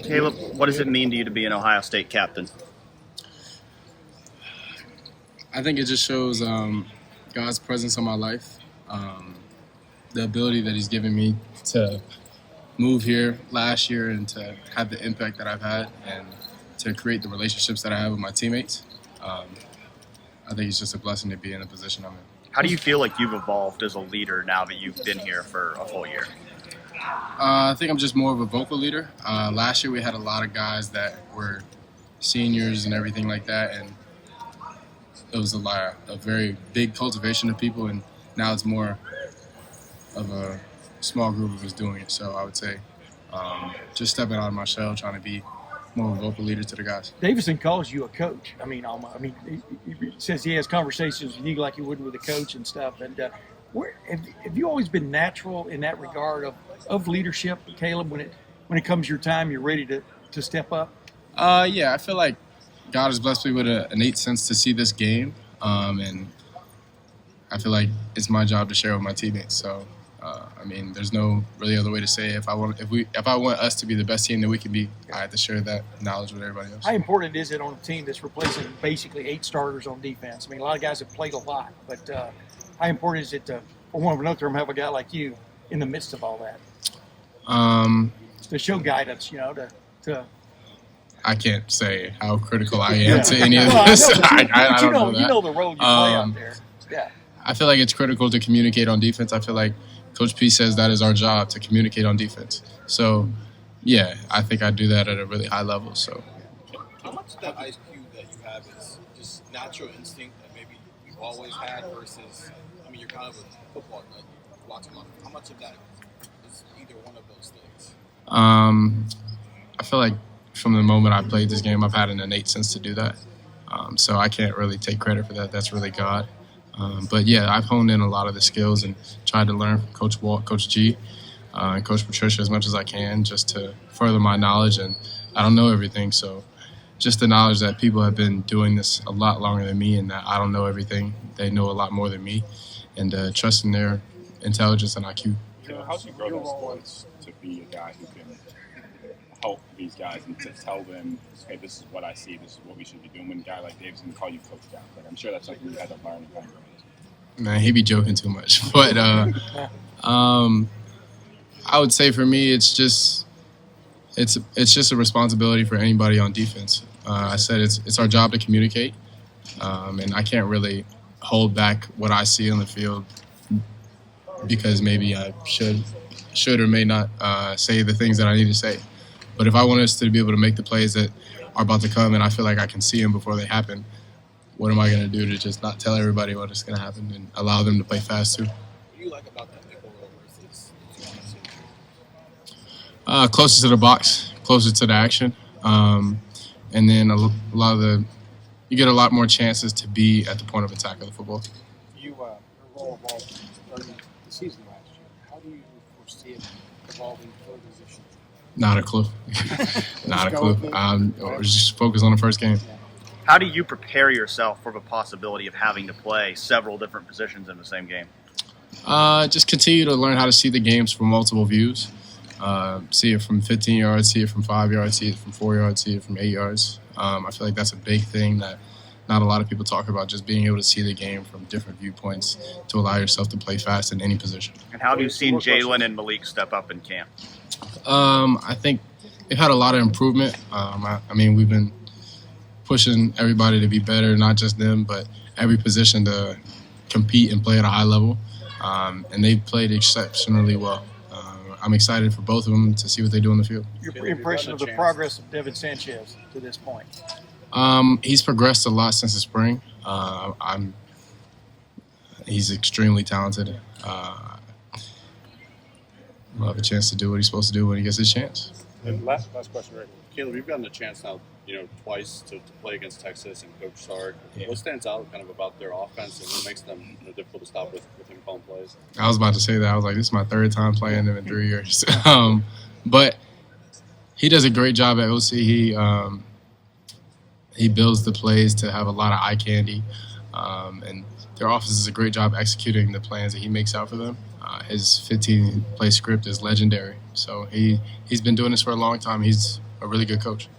Caleb, what does it mean to you to be an Ohio State captain? I think it just shows God's presence in my life, the ability that He's given me to move here last year and to have the impact that I've had and to create the relationships that I have with my teammates. I think it's just a blessing to be in the position I'm in. How do you feel like you've evolved as a leader now that you've been here for a full year? I think I'm just more of a vocal leader. Last year we had a lot of guys that were seniors and everything like that, and it was a very big cultivation of people, and now it's more of a small group of us doing it. So I would say just stepping out of my shell, trying to be more of a vocal leader to the guys. Davison calls you a coach. He says he has conversations with you like you would with a coach and stuff. And have you always been natural in that regard of leadership, Caleb? When it comes your time, you're ready to step up. Yeah, I feel like God has blessed me with an innate sense to see this game, and I feel like it's my job to share with my teammates. So, there's no really other way to say it. If I want us to be the best team that we can be, I have to share that knowledge with everybody else. How important is it on a team that's replacing basically 8 starters on defense? A lot of guys have played a lot, but how important is it to, for one of another term, have a guy like you in the midst of all that? To show guidance, to I can't say how critical I am to any of this. I don't know that. You know the role you play out there. Yeah. I feel like it's critical to communicate on defense. I feel like Coach P says that is our job, to communicate on defense. So, yeah, I think I do that at a really high level. So, how much of that IQ that you have is just natural instinct that maybe you've always had versus, you're kind of a football nut, watching on. How much of that is either one of those things? I feel like from the moment I played this game, I've had an innate sense to do that. So I can't really take credit for that. That's really God. But yeah, I've honed in a lot of the skills and tried to learn from Coach Walt, Coach G, and Coach Patricia as much as I can, just to further my knowledge. And I don't know everything, so just the knowledge that people have been doing this a lot longer than me and that I don't know everything. They know a lot more than me, and trusting their intelligence and IQ. How do you grow those skills to be a guy who can help these guys and to tell them, hey, this is what I see, this is what we should be doing, when a guy like Dave's going to call you coach down? I'm sure that's something you had to learn and kind of grow into. Man, he be joking too much. But I would say for me, it's just a responsibility for anybody on defense. I said it's our job to communicate, and I can't really hold back what I see on the field because maybe I should or may not say the things that I need to say. But if I want us to be able to make the plays that are about to come and I feel like I can see them before they happen, what am I going to do to just not tell everybody what is going to happen and allow them to play fast too? What do you like about that nickel role versus closer to the box, closer to the action. And then you get a lot more chances to be at the point of attack of the football. Your role evolved during the season last year. How do you foresee it evolving for the position? Not a clue. Not a clue. We're just focused on the first game. How do you prepare yourself for the possibility of having to play several different positions in the same game? Just continue to learn how to see the games from multiple views. See it from 15 yards, see it from 5 yards, see it from 4 yards, see it from 8 yards. I feel like that's a big thing that not a lot of people talk about, just being able to see the game from different viewpoints to allow yourself to play fast in any position. And how have you seen Jalen and Malik step up in camp? I think they've had a lot of improvement. We've been pushing everybody to be better, not just them, but every position to compete and play at a high level. And they've played exceptionally well. I'm excited for both of them to see what they do on the field. Your impression of the progress of Devin Sanchez to this point? He's progressed a lot since the spring. He's extremely talented. We'll have a chance to do what he's supposed to do when he gets his chance. And last question, Rick. Caleb, you've gotten a chance now, twice to play against Texas and Coach Sark. Yeah. What stands out kind of about their offense and what makes them difficult to stop with him calling plays? I was about to say that. I was like, this is my third time playing them in 3 years. But he does a great job at OC. He builds the plays to have a lot of eye candy. And their offense does a great job executing the plans that he makes out for them. His 15-play script is legendary. So he's been doing this for a long time. He's a really good coach.